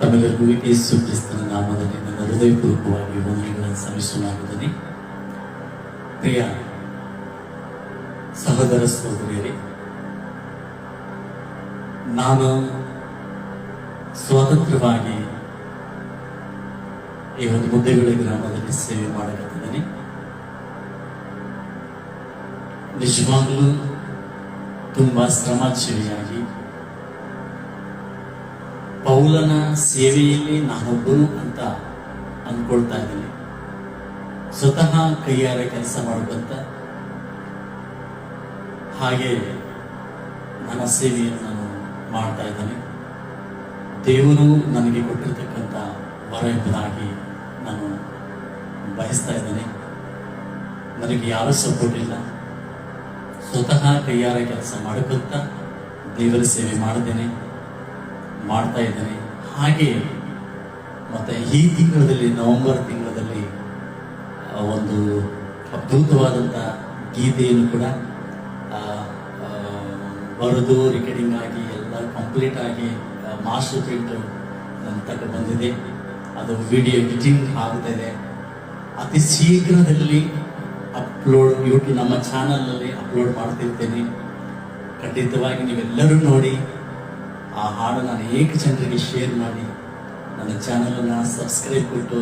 ತಮ್ಮೆಲ್ಲರಿಗೂ ಯೇಸು ಕ್ರಿಸ್ತನ ನಾಮದಲ್ಲಿ ನನ್ನ ಹೃದಯಪೂರ್ವಕವಾಗಿ ವಂದನೆಗಳನ್ನು ಸಲ್ಲಿಸುವುದಾಗುತ್ತದೆ. ಪ್ರಿಯ ಸಹೋದರ ಸಹೋದರಿಯರೇ, ನಾನು ಸ್ವತಂತ್ರವಾಗಿ ಈ ಒಂದು ಮುದ್ದೆಗಳ ಗ್ರಾಮದಲ್ಲಿ ಸೇವೆ ಮಾಡಕತ್ತಿದ್ದೇನೆ. ನಿಜವಾಗಲೂ ತುಂಬಾ ಶ್ರಮಜೀವಿಯಾಗಿ ಪೌಲನ ಸೇವೆಯಲ್ಲಿ ನಾನೊಬ್ಬನು ಅಂತ ಅಂದ್ಕೊಳ್ತಾ ಇದ್ದೀನಿ. ಸ್ವತಃ ಕೈಯಾರ ಕೆಲಸ ಮಾಡುವಂತ ಹಾಗೆ ನನ್ನ ಸೇವೆಯನ್ನು ನಾನು ಮಾಡ್ತಾ ಇದ್ದೇನೆ. ದೇವರು ನನಗೆ ಕೊಟ್ಟಿರ್ತಕ್ಕಂಥ ವರ ಎಂಬುದಾಗಿ ನಾನು ಬಯಸ್ತಾ ಇದ್ದೇನೆ. ನನಗೆ ಯಾರೂ ಸಪೋರ್ಟ್ ಇಲ್ಲ. ಸ್ವತಃ ಕೈಯಾರ ಕೆಲಸ ಮಾಡ್ಕೊಂತ ದೇವರ ಸೇವೆ ಮಾಡ್ತಾ ಇದ್ದೇನೆ. ಹಾಗೆ ಮತ್ತೆ ಈ ತಿಂಗಳಲ್ಲಿ, ನವೆಂಬರ್ ತಿಂಗಳಲ್ಲಿ ಒಂದು ಅದ್ಭುತವಾದಂಥ ಗೀತೆಯನ್ನು ಕೂಡ ಬರೆದು ರೆಕಾರ್ಡಿಂಗ್ ಆಗಿ ಎಲ್ಲ ಕಂಪ್ಲೀಟ್ ಆಗಿ ಮಾಸ್ಟರ್ ಪ್ರಿಂಟ್ ನನ್ನ ತನಕ ಬಂದಿದೆ. ಅದು ವಿಡಿಯೋ ಎಡಿಟಿಂಗ್ ಆಗ್ತಾ ಇದೆ. ಅತಿ ಶೀಘ್ರದಲ್ಲಿ ಅಪ್ಲೋಡ್ ಯೂಟ್ಯೂಬ್ ನಮ್ಮ ಚಾನಲ್ನಲ್ಲಿ ಅಪ್ಲೋಡ್ ಮಾಡ್ತಿರ್ತೇನೆ. ಖಂಡಿತವಾಗಿ ನೀವೆಲ್ಲರೂ ನೋಡಿ ಆ ಹಾಡನ್ನು ಅನೇಕ ಜನರಿಗೆ ಶೇರ್ ಮಾಡಿ ನನ್ನ ಚಾನಲನ್ನು ಸಬ್ಸ್ಕ್ರೈಬ್ ಕೊಟ್ಟು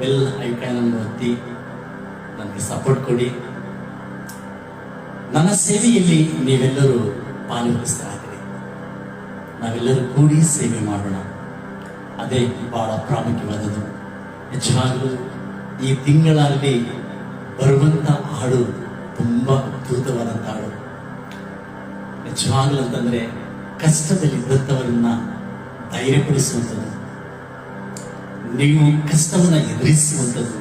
ಬೆಲ್ ಐಕಾನನ್ನು ಒತ್ತಿ ನನಗೆ ಸಪೋರ್ಟ್ ಕೊಡಿ. ನನ್ನ ಸೇವೆಯಲ್ಲಿ ನೀವೆಲ್ಲರೂ ಪಾಲ್ಗೊಳ್ಳಿಸ್ತಾಯಿದ್ದೀರಿ. ನಾವೆಲ್ಲರೂ ಕೂಡಿ ಸೇವೆ ಮಾಡೋಣ. ಅದೇ ಬಹಳ ಪ್ರಾಮುಖ್ಯವಾದದ್ದು. ನಿಜವಾಗಲೂ ಈ ತಿಂಗಳಲ್ಲಿ ಬರುವಂತ ಹಾಡು ತುಂಬಾ ಅದ್ಭುತವಾದಂತ ಹಾಡು. ನಿಜವಾಗಲೂ ಅಂತಂದ್ರೆ ಕಷ್ಟದಲ್ಲಿ ಇದ್ದಂಥವರನ್ನ ಧೈರ್ಯಪಡಿಸುವಂಥದ್ದು, ನೀವು ಕಷ್ಟವನ್ನ ಎದುರಿಸುವಂಥದ್ದು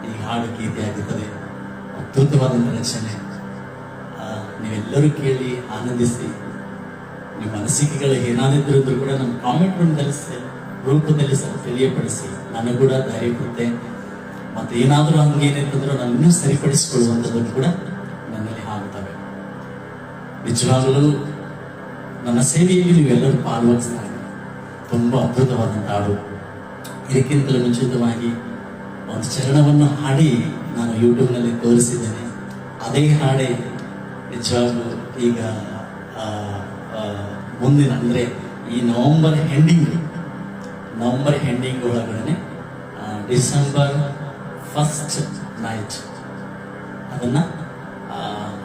ಈ ಹಾಡು ಗೀತೆ ಆಗುತ್ತದೆ. ಅದ್ಭುತವಾದಂಥ ರಚನೆ. ನೀವೆಲ್ಲರೂ ಕೇಳಿ ಆನಂದಿಸಿ. ನಿಮ್ಮ ಅನಿಸಿಕೆಗಳು ಏನಾದಿದ್ರು ಕೂಡ ನಮ್ಮ ಕಾಮೆಂಟ್ ರೂಪದಲ್ಲಿ ಸ್ವಲ್ಪ ತಿಳಿಯಪಡಿಸಿ. ನನಗೂ ಕೂಡ ಧೈರ್ಯ ಕೊಡುತ್ತೆ. ಮತ್ತೆ ಏನಾದರೂ ಹಂಗೇನಿರ್ತಂದ್ರೂ ನಾನು ಇನ್ನೂ ಸರಿಪಡಿಸಿಕೊಳ್ಳುವಂಥದ್ದು ಕೂಡ ನನ್ನಲ್ಲಿ ಆಗುತ್ತವೆ. ನಿಜವಾಗಲೂ ನನ್ನ ಸೇವೆಯಲ್ಲಿ ನೀವೆಲ್ಲರೂ ಪಾಲ್ಗೊಳ್ತಾರೆ. ತುಂಬಾ ಅದ್ಭುತವಾದಂಥ ಹಾಡು. ಇದಕ್ಕಿಂತಲೂ ಮುಂಚಿತವಾಗಿ ಒಂದು ಚರಣವನ್ನು ಹಾಡಿ ನಾನು ಯೂಟ್ಯೂಬ್ನಲ್ಲಿ ತೋರಿಸಿದ್ದೇನೆ. ಅದೇ ಹಾಡೇ ನಿಜವಾಗ್ಲೂ ಈಗ ಮುಂದಿನ ಅಂದರೆ ಈ ನವೆಂಬರ್ ಎಂಡಿಂಗ್ ಒಳಗಡೆ ಡಿಸೆಂಬರ್ 1st ನೈಟ್ ಅದನ್ನು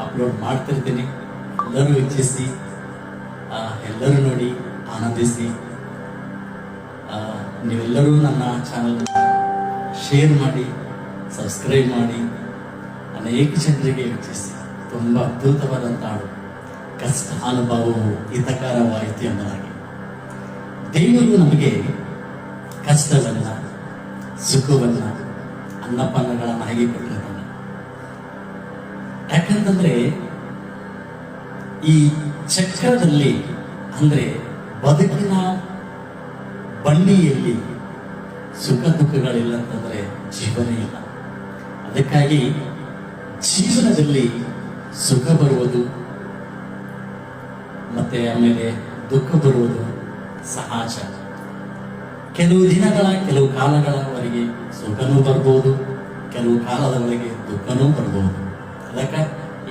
ಅಪ್ಲೋಡ್ ಮಾಡ್ತಿರ್ತೀನಿ. ಎಲ್ಲರೂ ವೀಕ್ಷಿಸಿ, ಎಲ್ಲರೂ ನೋಡಿ ಆನಂದಿಸಿ. ನೀವೆಲ್ಲರೂ ನನ್ನ ಚಾನಲ್ ಶೇರ್ ಮಾಡಿ, ಸಬ್ಸ್ಕ್ರೈಬ್ ಮಾಡಿ, ಅನೇಕ ಜನರಿಗೆ ವೀಕ್ಷಿಸಿ. ತುಂಬ ಅದ್ಭುತವಾದಂಥ ಹಾಡು. ಕಷ್ಟ ಅನುಭವವು ಹಿತಕರವಾಯಿತು ಎಂಬುದಾಗಿ ದೇವರು ನಮಗೆ ಕಷ್ಟವನ್ನ, ಸುಖವನ್ನ, ಅನ್ನಪಾನಗಳನ್ನು ಹಾಗೆ ಕೊಟ್ಟಿರ್ತಾನೆ. ಯಾಕಂತಂದ್ರೆ ಈ ಚಕ್ರದಲ್ಲಿ ಅಂದ್ರೆ ಬದುಕಿನ ಬಂಡಿಯಲ್ಲಿ ಸುಖ ದುಃಖಗಳಿಲ್ಲ ಅಂತಂದ್ರೆ ಜೀವನ ಇಲ್ಲ. ಅದಕ್ಕಾಗಿ ಜೀವನದಲ್ಲಿ ಸುಖ ಬರುವುದು ಮತ್ತೆ ಆಮೇಲೆ ದುಃಖ ಬರುವುದು ಸಹಜ. ಕೆಲವು ದಿನಗಳ, ಕೆಲವು ಕಾಲಗಳವರೆಗೆ ಸುಖನೂ ಬರ್ಬೋದು, ಕೆಲವು ಕಾಲದವರೆಗೆ ದುಃಖನೂ ಬರ್ಬೋದು. ಅದಕ್ಕೆ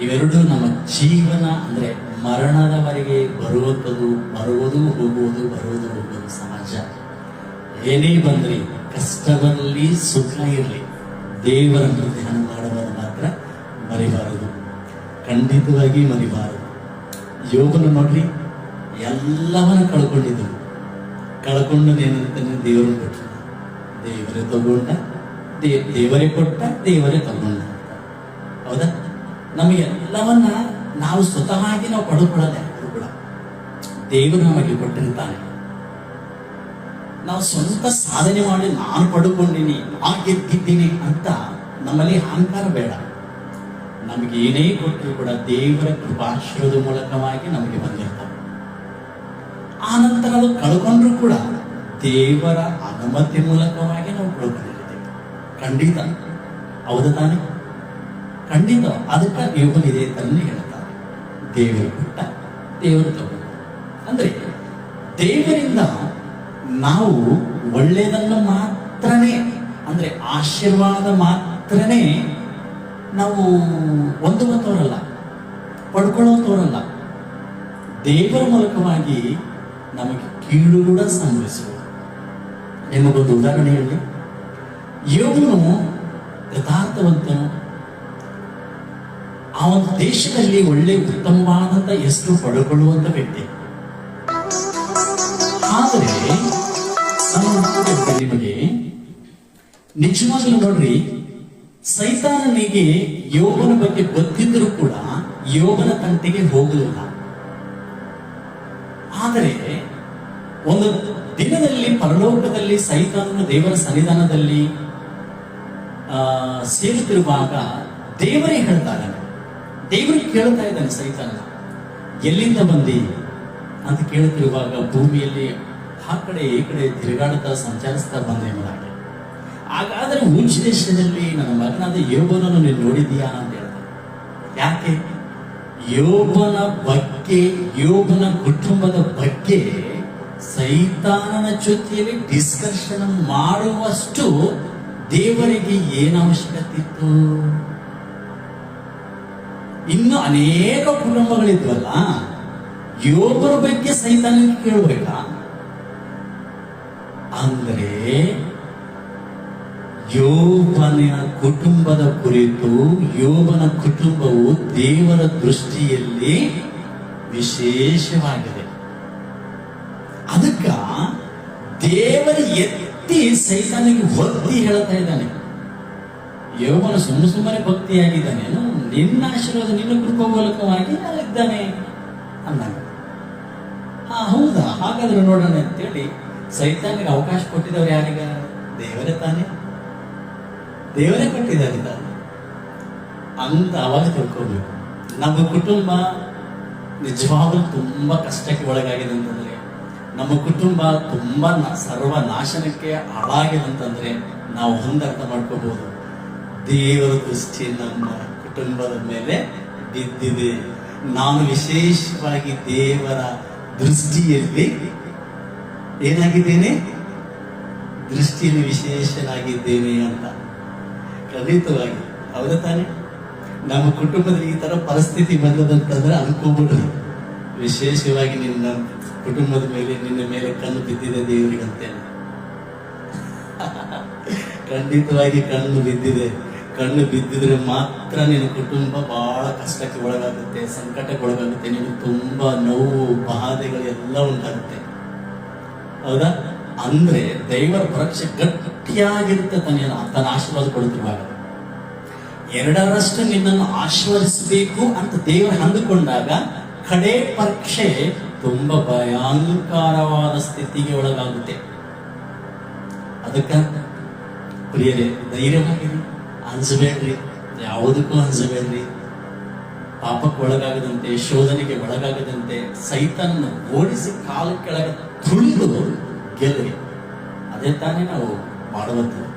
ಇವೆರಡು ನಮ್ಮ ಜೀವನ ಅಂದ್ರೆ ಮರಣದವರೆಗೆ ಬರುವುದು ಹೋಗುವುದು ಸಹಜ. ಏನೇ ಬಂದ್ರಿ, ಕಷ್ಟದಲ್ಲಿ ಸುಖ ಇರಲಿ, ದೇವರನ್ನು ಧ್ಯಾನ ಮಾಡುವುದು ಮಾತ್ರ ಮರಿಬಾರದು, ಖಂಡಿತವಾಗಿ ಮರಿಬಾರದು. ಯೋಗನು ನೋಡ್ರಿ, ಎಲ್ಲವನ್ನ ಕಳ್ಕೊಂಡು ಏನಂತಾನೆ ದೇವರು ಕೊಟ್ಟ, ದೇವರೇ ತಗೊಂಡ, ದೇವರೇ ಕೊಟ್ಟ, ದೇವರೇ ತಗೊಂಡ. ಹೌದಾ? ನಮಗೆಲ್ಲವನ್ನ ನಾವು ಸ್ವತಃ ನಾವು ಪಡ್ಕೊಳ್ಳೋದೆ ಕೂಡ ದೇವರು ನಮಗೆ ಕೊಟ್ಟಿರ್ತಾನೆ. ನಾವು ಸ್ವಂತ ಸಾಧನೆ ಮಾಡಿ ನಾನು ಪಡ್ಕೊಂಡಿನಿ, ನಾನು ಗೆದ್ದಿದ್ದೀನಿ ಅಂತ ನಮ್ಮಲ್ಲಿ ಅಹಂಕಾರ ಬೇಡ. ನಮಗೆ ಏನೇ ಕೊಟ್ಟರು ಕೂಡ ದೇವರ ಕೃಪಾಶ್ರದ ಮೂಲಕವಾಗಿ ನಮಗೆ ಬಂದಿರ್ತಾವೆ. ಆ ನಂತರ ಅದು ಕಳ್ಕೊಂಡ್ರು ಕೂಡ ದೇವರ ಅನುಮತಿ ಮೂಲಕವಾಗಿ ನಾವು ಕಳ್ಕೊಂಡಿರ್ತೇವೆ. ಖಂಡಿತ. ಹೌದು ತಾನೆ? ಖಂಡಿತ. ಅದಕ್ಕೆ ದೇವರು ಇದೇ ತರನೇ ಹೇಳ್ತಾರೆ, ದೇವರು ಕೊಟ್ಟ, ದೇವರು ತಗೊಂಡ. ಅಂದ್ರೆ ದೇವರಿಂದ ನಾವು ಒಳ್ಳೆಯದನ್ನು ಮಾತ್ರನೇ, ಅಂದ್ರೆ ಆಶೀರ್ವಾದ ಮಾತ್ರನೇ ನಾವು ಹೊಂದುವಂಥವರಲ್ಲ, ಪಡ್ಕೊಳ್ಳುವಂಥವರಲ್ಲ. ದೇವರ ಮೂಲಕವಾಗಿ ನಮಗೆ ಕೀಳು ಕೂಡ ಸಂಭವಿಸುವುದು. ನಿಮಗೊಂದು ಉದಾಹರಣೆ ಹೇಳಿ. ಯೋಬನು ಯಥಾರ್ಥವಂತನು, ಆ ಒಂದು ದೇಶದಲ್ಲಿ ಒಳ್ಳೆ ಉತ್ತಮವಾದಂತ ಹೆಸರು ಪಡ್ಕೊಳ್ಳುವಂತ ವ್ಯಕ್ತಿ. ಆದರೆ ನಿಮಗೆ ನಿಜವಾಗ್ಲೂ ನೋಡ್ರಿ, ಸೈತಾನನಿಗೆ ಯೋಬನ ಬಗ್ಗೆ ಗೊತ್ತಿದ್ರೂ ಕೂಡ ಯೋಬನ ತಂಟೆಗೆ ಹೋಗಲಿಲ್ಲ. ಆದರೆ ಒಂದು ದಿನದಲ್ಲಿ ಪರಲೋಕದಲ್ಲಿ ಸೈತಾನನು ದೇವರ ಸನ್ನಿಧಾನದಲ್ಲಿ ಸೇರುತ್ತಿರುವಾಗ ದೇವರೇ ಹೇಳ್ತಾ ಇದ್ದಾನೆ, ದೇವರಿಗೆ ಕೇಳ್ತಾ ಇದ್ದಾನೆ ಸೈತಾನ, ಎಲ್ಲಿಂದ ಬಂದಿ ಅಂತ ಕೇಳುತ್ತಿರುವಾಗ ಭೂಮಿಯಲ್ಲಿ ಆ ಕಡೆ ಈ ಕಡೆ ತಿರುಗಾಡುತ್ತಾ ಸಂಚರಿಸ್ತಾ ಬಂದ ಎಂಬುದಾಗಿ. ಹಾಗಾದ್ರೆ ಉಚ್ಚ ದೇಶದಲ್ಲಿ ನನ್ನ ಮಗನಾದ ಯೋಬನನ್ನು ನೀನು ನೋಡಿದೀಯಾ ಅಂತ ಹೇಳ್ತಾರೆ. ಯಾಕೆ? ಯೋಬನ ಬಗ್ಗೆ, ಯೋಬನ ಕುಟುಂಬದ ಬಗ್ಗೆ ಸೈತಾನನ ಜೊತೆಯಲ್ಲಿ ಡಿಸ್ಕಷನ್ ಮಾಡುವಷ್ಟು ದೇವರಿಗೆ ಏನು ಅವಶ್ಯಕತೆ ಇತ್ತು? ಇನ್ನು ಅನೇಕ ಕುಟುಂಬಗಳಿದ್ವಲ್ಲ, ಯೋಬರ ಬಗ್ಗೆ ಸೈತಾನನಿಗೆ ಕೇಳಬೇಕಾ? ಅಂದ್ರೆ ಯೋಬನ ಕುಟುಂಬದ ಕುರಿತು, ಯೋಬನ ಕುಟುಂಬವು ದೇವರ ದೃಷ್ಟಿಯಲ್ಲಿ ವಿಶೇಷವಾಗಿದೆ. ಅದಕ್ಕ ದೇವರ ಎತ್ತಿ ಸೈತಾನಿಗೆ ಒತ್ತಿ ಹೇಳ್ತಾ ಇದ್ದಾನೆ, ಯೋಬನ ಸುಮ್ಮನೆ ಭಕ್ತಿಯಾಗಿದ್ದಾನೆ, ನಿನ್ನ ಆಶೀರ್ವಾದ ನಿನ್ನ ಕೃಪಾ ಮೂಲಕವಾಗಿ ಇದ್ದಾನೆ ಅಂದಾಗ. ಹೌದಾ, ಹಾಗಾದ್ರೆ ನೋಡೋಣ ಅಂತೇಳಿ ಸೈತಾನಿಗೆ ಅವಕಾಶ ಕೊಟ್ಟಿದ್ದವ್ರು ಯಾರೀಗ? ದೇವರೇ ತಾನೆ, ದೇವರೇ ಕೊಟ್ಟಿದ್ದಾರೆ ತಾನೆ ಅಂತ ಅವಾಗ ತಿಳ್ಕೋಬೇಕು. ನಮ್ಮ ಕುಟುಂಬ ನಿಜವಾಗ್ಲೂ ತುಂಬಾ ಕಷ್ಟಕ್ಕೆ ಒಳಗಾಗಿದೆ ಅಂತಂದ್ರೆ, ನಮ್ಮ ಕುಟುಂಬ ತುಂಬಾ ಸರ್ವನಾಶನಕ್ಕೆ ಹಾಳಾಗಿದೆ ಅಂತಂದ್ರೆ ನಾವು ಅರ್ಥ ಮಾಡ್ಕೋಬಹುದು, ದೇವರ ದೃಷ್ಟಿ ನಮ್ಮ ಕುಟುಂಬದ ಮೇಲೆ ಬಿದ್ದಿದೆ. ನಾನು ವಿಶೇಷವಾಗಿ ದೇವರ ದೃಷ್ಟಿಯಲ್ಲಿ ಏನಾಗಿದ್ದೇನೆ? ದೃಷ್ಟಿಯಲ್ಲಿ ವಿಶೇಷನಾಗಿದ್ದೇನೆ ಅಂತ. ಖಂಡಿತವಾಗಿ ಹೌದ ತಾನೆ? ನಮ್ಮ ಕುಟುಂಬದಲ್ಲಿ ಈ ತರ ಪರಿಸ್ಥಿತಿ ಬಂದದಂತಂದ್ರೆ ಅನ್ಕೋಬಿಡ್ರಿ, ವಿಶೇಷವಾಗಿ ನಿನ್ನ ಕುಟುಂಬದ ಮೇಲೆ, ನಿನ್ನ ಮೇಲೆ ಕಣ್ಣು ಬಿದ್ದಿದೆ ದೇವರಿಗಂತೇನೆ. ಖಂಡಿತವಾಗಿ ಕಣ್ಣು ಬಿದ್ದಿದೆ. ಕಣ್ಣು ಬಿದ್ದಿದ್ರೆ ಮಾತ್ರ ನಿನ್ನ ಕುಟುಂಬ ಬಹಳ ಕಷ್ಟಕ್ಕೆ ಒಳಗಾಗುತ್ತೆ, ಸಂಕಟಕ್ಕೆ ಒಳಗಾಗುತ್ತೆ, ನಿನಗೆ ತುಂಬಾ ನೋವು ಬಾಧೆಗಳು ಎಲ್ಲ ಉಂಟಾಗುತ್ತೆ. ಹೌದಾ? ಅಂದ್ರೆ ದೈವರ ಪರೀಕ್ಷೆ ಗಟ್ಟಿಯಾಗಿರುತ್ತೆ. ತನ್ನ ಆಶೀರ್ವಾದ ಕೊಡುತ್ತಿರುವಾಗ ಎರಡರಷ್ಟು ನಿನ್ನನ್ನು ಆಶೀರ್ವದಿಸಬೇಕು ಅಂತ ದೇವರು ಅಂದುಕೊಂಡಾಗ ಕಡೆ ಪರೀಕ್ಷೆ ತುಂಬಾ ಭಯಂಕರವಾದ ಸ್ಥಿತಿಗೆ ಒಳಗಾಗುತ್ತೆ. ಅದಕ್ಕ ಪ್ರಿಯರೇ, ಧೈರ್ಯವಾಗಿರಿ, ಅಂಜಬೇಡ್ರಿ, ಯಾವುದಕ್ಕೂ ಅಂಜಬೇಡ್ರಿ. ಪಾಪಕ್ಕೆ ಒಳಗಾಗದಂತೆ, ಶೋಧನೆಗೆ ಒಳಗಾಗದಂತೆ ಸೈತಾನನ್ನು ಓಡಿಸಿ ಕಾಲ ಕೆಳಗೆ ತುಳಿದು ಗೆಲ್ಲರಿ. ಅದೇ ತಾನೇ ನಾವು ಮಾಡುವಂಥದ್ದು.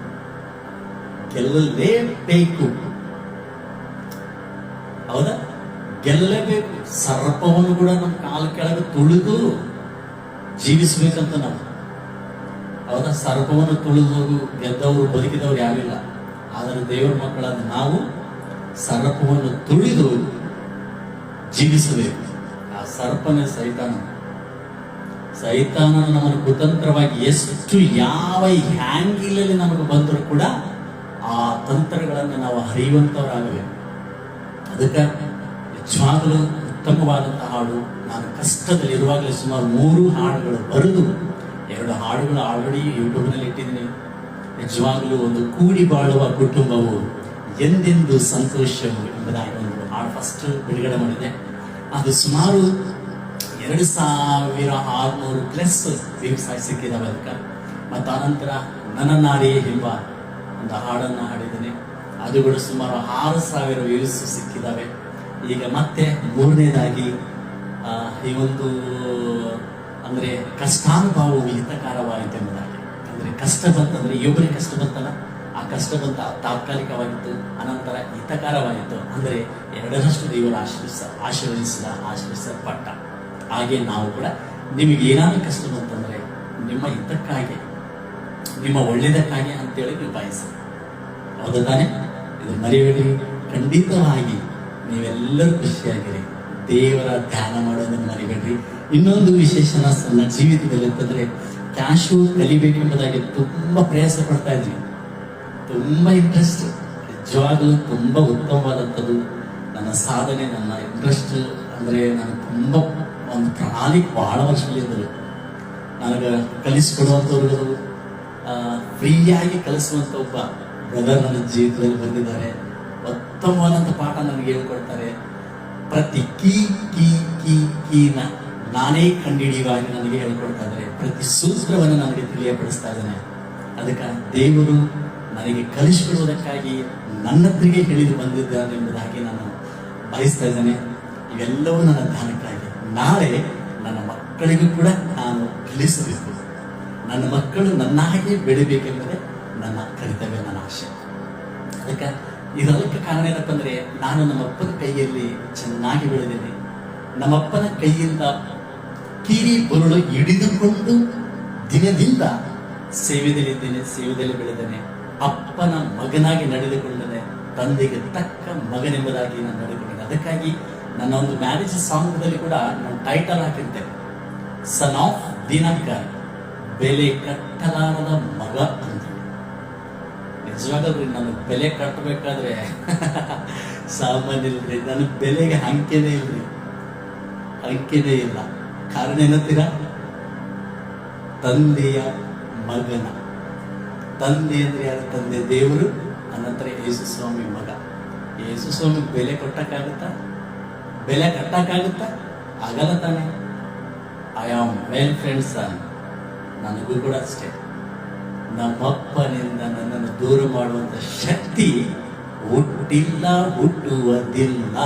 ಗೆಲ್ಲಲೇಬೇಕು. ಹೌದಾ? ಗೆಲ್ಲಲೇಬೇಕು. ಸರ್ಪವನ್ನು ಕೂಡ ನಮ್ಮ ಕಾಲ ಕೆಳಗೆ ತುಳಿದು ಜೀವಿಸ್ಬೇಕಂತ ನಾವು. ಹೌದಾ? ಸರ್ಪವನ್ನು ತುಳಿದವರು, ಗೆದ್ದವರು, ಬದುಕಿದವರು ಯಾರಿಲ್ಲ. ಆದರೆ ದೇವರ ಮಕ್ಕಳಾದ ನಾವು ಸರ್ಪವನ್ನು ತುಳಿದು ಜೀವಿಸಬೇಕು. ಆ ಸರ್ಪನೇ ಸೈತಾನ ನಮ್ಮನ್ನು ಕುತಂತ್ರವಾಗಿ ಎಷ್ಟು ಯಾವ ಹ್ಯಾಂಗಿಲಲ್ಲಿ ನಮಗೆ ಬಂದರೂ ಕೂಡ ಆ ತಂತ್ರಗಳನ್ನು ನಾವು ಹರಿಯುವಂತವರಾಗಬೇಕು. ಅದಕ್ಕೆ ನಿಜವಾಗಲೂ ಉತ್ತಮವಾದಂತಹ ಹಾಡು. ನಾನು ಕಷ್ಟದಲ್ಲಿರುವಾಗಲೇ ಸುಮಾರು 3 ಹಾಡುಗಳು ಬರೆದು 2 ಹಾಡುಗಳು ಆಲ್ರೆಡಿ ಯೂಟ್ಯೂಬ್ನಲ್ಲಿ ಇಟ್ಟಿದ್ದೀನಿ. ನಿಜವಾಗಲೂ ಒಂದು ಕೂಡಿ ಬಾಳುವ ಕುಟುಂಬವು ಎಂದೆಂದು ಸಂತೋಷವು ಎಂಬುದಾಗಿ ಒಂದು ಹಾಡು ಫಸ್ಟ್ ಬಿಡುಗಡೆ ಮಾಡಿದೆ. ಅದು ಸುಮಾರು 2600 ಪ್ಲಸ್ ವ್ಯೂಸ್ ಸಿಕ್ಕಿದಾವೆ ಅದಕ್ಕೆ. ಮತ್ತು ಆನಂತರ ನನ್ನ ನಾರಿ ಎಂಬ ಒಂದು ಹಾಡನ್ನು ಹಾಡಿದ್ದೇನೆ, ಅದು ಕೂಡ ಸುಮಾರು 6000 ವ್ಯೂಸ್ ಸಿಕ್ಕಿದ್ದಾವೆ. ಈಗ ಮತ್ತೆ 3ನೇದಾಗಿ ಈ ಒಂದು ಅಂದ್ರೆ ಕಷ್ಟಾನುಭವವು ಹಿತಕಾರವಾಯಿತು ಎಂಬುದಾಗಿ. ಅಂದ್ರೆ ಕಷ್ಟ ಬಂತಂದ್ರೆ ಒಬ್ಬರಿಗೆ ಕಷ್ಟ ಬಂತಲ್ಲ, ಆ ಕಷ್ಟ ಬಂತ ತಾತ್ಕಾಲಿಕವಾಗಿತ್ತು, ಅನಂತರ ಹಿತಕಾರವಾಯಿತು. ಅಂದ್ರೆ 2ರಷ್ಟು ದೇವರು ಆಶೀರ್ವಿಸಲ್ಪಟ್ಟ ಹಾಗೆ ನಾವು ಕೂಡ ನಿಮಗೆ ಏನಾದರೂ ಕಷ್ಟ ಬಂತಂದ್ರೆ ನಿಮ್ಮ ಹಿತಕ್ಕಾಗಿ, ನಿಮ್ಮ ಒಳ್ಳೆಯದಕ್ಕಾಗಿ ಅಂತೇಳಿ ನೀವು ಬಯಸಿ. ಹೌದಾ ತಾನೆ? ಇದು ಮರೆಯಬೇಡಿ. ಖಂಡಿತವಾಗಿ ನೀವೆಲ್ಲರೂ ಖುಷಿಯಾಗಿರಿ. ದೇವರ ಧ್ಯಾನ ಮಾಡೋದನ್ನು ಮರಿಬೇಡ್ರಿ. ಇನ್ನೊಂದು ವಿಶೇಷ ನನ್ನ ಜೀವಿತದಲ್ಲಿ ಅಂತಂದ್ರೆ, ಕ್ಯಾಶು ಕಲಿಬೇಕೆಂಬುದಾಗಿ ತುಂಬಾ ಪ್ರಯಾಸ ಪಡ್ತಾ ಇದ್ವಿ. ತುಂಬಾ ಇಂಟ್ರೆಸ್ಟ್, ನಿಜವಾಗಲೂ ತುಂಬಾ ಉತ್ತಮವಾದಂಥದ್ದು ನನ್ನ ಸಾಧನೆ, ನನ್ನ ಇಂಟ್ರೆಸ್ಟ್. ಅಂದ್ರೆ ನಾನು ತುಂಬಾ ಒಂದು ಪ್ರಣಾಳಿಕೆ ಬಹಳ ವರ್ಷಗಳಿದ್ದರು. ನನಗೆ ಕಲಿಸಿಕೊಡುವಂಥವ್ರು, ಫ್ರೀಯಾಗಿ ಕಲಿಸುವಂಥ ಒಬ್ಬ ಬ್ರದರ್ ನನ್ನ ಜೀವಿತದಲ್ಲಿ ಬಂದಿದ್ದಾರೆ. ಉತ್ತಮವಾದಂಥ ಪಾಠ ನನಗೆ ಹೇಳ್ಕೊಡ್ತಾರೆ. ಪ್ರತಿ ಕೀನ ನಾನೇ ಕಂಡುಹಿಡಿಯುವಾಗಿ ನನಗೆ ಹೇಳ್ಕೊಡ್ತಾ ಇದ್ದಾರೆ. ಪ್ರತಿ ಸೂತ್ರವನ್ನು ನನಗೆ ತಿಳಿಯಪಡಿಸ್ತಾ ಇದ್ದಾನೆ. ಅದಕ್ಕೆ ದೇವರು ನನಗೆ ಕಲಿಸಿಕೊಡುವುದಕ್ಕಾಗಿ ನನ್ನ ಹತ್ರಿಗೆ ಹೇಳಿದು ಬಂದಿದ್ದಾನೆ ಎಂಬುದಾಗಿ ನಾನು ಬಯಸ್ತಾ ಇದ್ದೇನೆ. ಇವೆಲ್ಲವೂ ನನ್ನ ಧ್ಯಾನಕ್ಕಾಗಿ. ನಾಳೆ ನನ್ನ ಮಕ್ಕಳಿಗೂ ಕೂಡ ನಾನು ಕಲಿಸಬೇಕು. ನನ್ನ ಮಕ್ಕಳು ನನ್ನ ಹಾಗೆ ಬೆಳಿಬೇಕೆಂಬುದೇ ನನ್ನ ಕರ್ತವ್ಯ, ನನ್ನ ಆಶೆ. ಅದಕ್ಕೆ ಇದಕ್ಕೆ ಕಾರಣ ಏನಪ್ಪ ಅಂದ್ರೆ, ನಾನು ನಮ್ಮಪ್ಪನ ಕೈಯಲ್ಲಿ ಚೆನ್ನಾಗಿ ಬೆಳೆದೇನೆ. ನಮ್ಮಪ್ಪನ ಕೈಯಿಂದ ಕಿರಿ ಬರುಳು ಹಿಡಿದುಕೊಂಡು ದಿನದಿಂದ ಸೇವೆಯಲ್ಲಿದ್ದೇನೆ, ಸೇವೆಯಲ್ಲಿ ಬೆಳೆದೇನೆ. ಅಪ್ಪನ ಮಗನಾಗಿ ನಡೆದುಕೊಂಡನೆ, ತಂದೆಗೆ ತಕ್ಕ ಮಗನೆಂಬುದಾಗಿ ನಾನು ನಡೆದುಕೊಂಡೆ. ಅದಕ್ಕಾಗಿ ನನ್ನ ಒಂದು ಮ್ಯಾರೇಜ್ ಸಾಂಗ್ದಲ್ಲಿ ಕೂಡ ನಾನು ಟೈಟಲ್ ಹಾಕಿರ್ತೇನೆ, ಸನ್ ಆಫ್ ದಿನಕರ್, ಬೆಲೆ ಕಟ್ಟಲಾರದ ಮಗ ಅಂತ. ನಿಜವಾಗ್ಲೂ ನಾನು ಬೆಲೆ ಕಟ್ಟಬೇಕಾದ್ರೆ ಸಾಮಾನ್ಯ ಇಲ್ರಿ. ನನ್ನ ಬೆಲೆಗೆ ಅಂಕೆನೇ ಇಲ್ರಿ, ಅಂಕೆನೇ ಇಲ್ಲ. ಕಾರಣ ಏನಂತೀರಾ? ತಂದೆಯ ಮಗನ. ತಂದೆ ಅಂದ್ರೆ ಯಾರು? ತಂದೆ ದೇವರು, ಅನಂತರ ಯೇಸು ಸ್ವಾಮಿ ಮಗ. ಯೇಸು ಸ್ವಾಮಿ ಬೆಲೆ ಕೊಟ್ಟಕ್ಕಾಗುತ್ತಾ? ಬೆಲೆ ಕಟ್ಟಕ್ಕಾಗುತ್ತಾ? ಆಗಲ್ಲ ತಾನೆ. ಐ ಆಮ್ ವೆಲ್ ಫ್ರೆಂಡ್ ಸನ್. ನನಗೂ ಕೂಡ ಅಷ್ಟೇ. ನಮ್ಮಪ್ಪನಿಂದ ನನ್ನನ್ನು ದೂರ ಮಾಡುವಂತ ಶಕ್ತಿ ಹುಟ್ಟಿಲ್ಲ, ಹುಟ್ಟುವುದಿಲ್ಲ.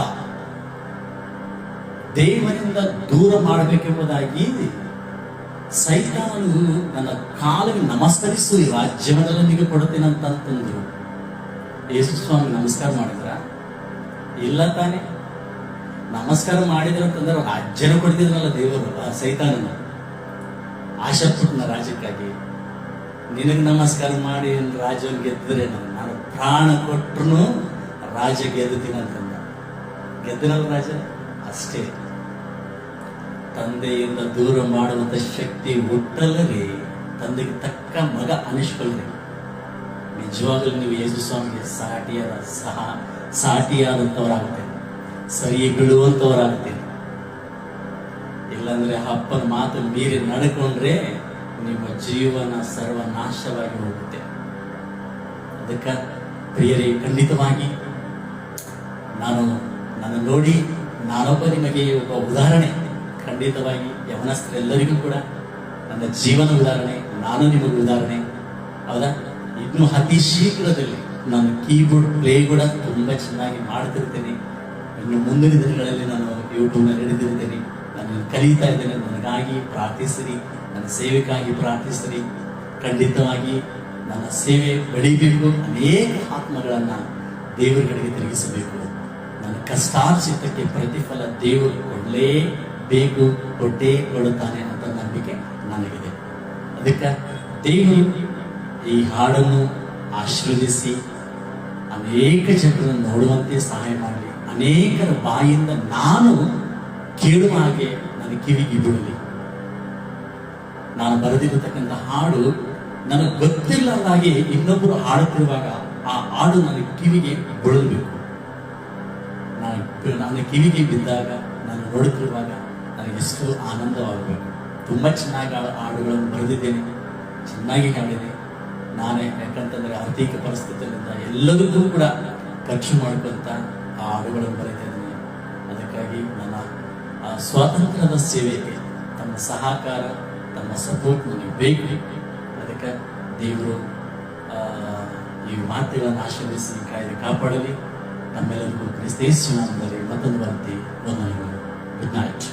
ದೇವರಿಂದ ದೂರ ಮಾಡಬೇಕೆಂಬುದಾಗಿ ಸೈತಾನನು ನನ್ನ ಕಾಲಿಗೆ ನಮಸ್ಕರಿಸು, ಈ ರಾಜ್ಯವನ್ನೆಲ್ಲ ನಿಮಗೆ ಕೊಡುತ್ತೇನೆ ಅಂತಂದ್ರು. ಯೇಸು ಸ್ವಾಮಿ ನಮಸ್ಕಾರ ಮಾಡಿದ್ರ? ಇಲ್ಲ ತಾನೆ. ನಮಸ್ಕಾರ ಮಾಡಿದ್ರ ಅಂತಂದ್ರೆ ರಾಜ್ಯನ ಕೊಡ್ತಿದ್ರಲ್ಲ ದೇವರು. ಸೈತಾನನು ಆಶೆ ಪುಟ್ಟನ ರಾಜ್ಯಕ್ಕಾಗಿ, ನಿನಗೆ ನಮಸ್ಕಾರ ಮಾಡಿ ರಾಜ್ಯವನ್ನು ಗೆದ್ದರೆ ನಾನು ಪ್ರಾಣ ಕೊಟ್ಟರು ರಾಜ್ಯ ಗೆದ್ದುತ್ತೀನಿ ಅಂತಂದ. ಗೆದ್ದನಲ್ಲ ರಾಜ? ಅಷ್ಟೇ. ತಂದೆಯಿಂದ ದೂರ ಮಾಡುವಂತ ಶಕ್ತಿ ಹುಟ್ಟಲ್ಲರಿ, ತಂದೆಗೆ ತಕ್ಕ ಮಗ ಅನಿಸ್ಕೊಳ್ರಿ. ನಿಜವಾಗಲೂ ನೀವು ಯೇಸು ಸ್ವಾಮಿಗೆ ಸಾಟಿಯಾದಂಥವರಾಗ್ತೇನೆ, ಸರಿ ಬಿಡುವಂಥವರಾಗ್ತೇನೆ. ಇಲ್ಲಾಂದ್ರೆ ಅಪ್ಪನ ಮಾತು ಮೀರಿ ನಡ್ಕೊಂಡ್ರೆ ನಿಮ್ಮ ಜೀವನ ಸರ್ವನಾಶವಾಗಿ ಹೋಗುತ್ತೆ. ಅದಕ್ಕೆ ಪ್ರಿಯರೇ, ಖಂಡಿತವಾಗಿ ನಾನು ನೋಡಿ ನಾನೊಬ್ಬ ನಿಮಗೆ ಒಬ್ಬ ಉದಾಹರಣೆ. ಖಂಡಿತವಾಗಿ ಯವನಸ್ಥರೆಲ್ಲರಿಗೂ ಕೂಡ ನನ್ನ ಜೀವನ ಉದಾಹರಣೆ, ನಾನು ನಿಮಗೆ ಉದಾಹರಣೆ. ಹೌದಾ? ಇನ್ನು ಅತಿ ಶೀಘ್ರದಲ್ಲಿ ನಾನು ಕೀಬೋರ್ಡ್ ಪ್ಲೇ ಕೂಡ ತುಂಬಾ ಚೆನ್ನಾಗಿ ಮಾಡ್ತಿರ್ತೇನೆ. ಇನ್ನು ಮುಂದಿನ ದಿನಗಳಲ್ಲಿ ನಾನು ಯೂಟ್ಯೂಬ್ನಲ್ಲಿ ಹಿಡಿದಿರ್ತೇನೆ. ನಾನು ಕಲಿತಾ ಇದ್ದೇನೆ. ನನಗಾಗಿ ಪ್ರಾರ್ಥಿಸಿರಿ, ನನ್ನ ಸೇವೆಗಾಗಿ ಪ್ರಾರ್ಥಿಸಿರಿ. ಖಂಡಿತವಾಗಿ ನನ್ನ ಸೇವೆ ಬೆಳೀಬೇಕು. ಅನೇಕ ಆತ್ಮಗಳನ್ನ ದೇವರುಗಳಿಗೆ ತಿರುಗಿಸಬೇಕು. ನನ್ನ ಕಷ್ಟಾರ್ಜಿತಕ್ಕೆ ಪ್ರತಿಫಲ ದೇವರು ಕೊಡಲೇಬೇಕು, ಕೊಟ್ಟೇ ಕೊಡುತ್ತಾನೆ ಅಂತ ನಂಬಿಕೆ ನನಗಿದೆ. ಅದಕ್ಕೆ ದೇವರು ಈ ಹಾಡನ್ನು ಆಶೀರ್ವದಿಸಿ ಅನೇಕ ಜನರನ್ನು ನೋಡುವಂತೆ ಸಹಾಯ ಮಾಡಲಿ. ಅನೇಕರ ಬಾಯಿಂದ ನಾನು ಕೇಳುವ ಹಾಗೆ ನನ್ನ ಕಿವಿಗೆ ಬಿಡಲಿ. ನಾನು ಬರೆದಿರತಕ್ಕಂಥ ಹಾಡು ನನಗೆ ಗೊತ್ತಿಲ್ಲದಾಗಿ ಇನ್ನೊಬ್ಬರು ಹಾಡುತ್ತಿರುವಾಗ ಆ ಹಾಡು ನನ್ನ ಕಿವಿಗೆ ಬಿಡಬೇಕು. ನನ್ನ ಕಿವಿಗೆ ಬಿದ್ದಾಗ ನಾನು ನೋಡುತ್ತಿರುವಾಗ ನನಗೆ ಎಷ್ಟು ಆನಂದವಾಗಬೇಕು. ತುಂಬ ಚೆನ್ನಾಗಿ ಹಾಡುಗಳನ್ನು ಬರೆದಿದ್ದೇನೆ, ಚೆನ್ನಾಗಿ ಹಾಡಿದೆ ನಾನೇ. ಯಾಕಂತಂದ್ರೆ ಆರ್ಥಿಕ ಪರಿಸ್ಥಿತಿಯಿಂದ ಎಲ್ಲದಕ್ಕೂ ಕೂಡ ಖರ್ಚು ಮಾಡ್ಕೊಂತ ಆ ಹಾಡುಗಳನ್ನು ಬರೀತಿದ್ದೇನೆ. ಅದಕ್ಕಾಗಿ ನನ್ನ ಸ್ವಾತಂತ್ರ್ಯದ ಸೇವೆಗೆ ತಮ್ಮ ಸಹಕಾರ, ತಮ್ಮ ಸಪೋರ್ಟ್ ನನಗೆ ಬೇಕು. ಅದಕ್ಕೆ ದೇವರು ಈ ಮಾತುಗಳನ್ನು ಆಶೀರ್ವದಿಸಿ ಕಾಯ್ದೆ ಕಾಪಾಡಲಿ. ನಮ್ಮೆಲ್ಲರಿಗೂ ಕ್ರಿಸ್ತೇಸುವಿನಲ್ಲಿ ಮತ್ತೊಂದು ಬರ್ತಿ ವಂದನೆಗಳು. Good night.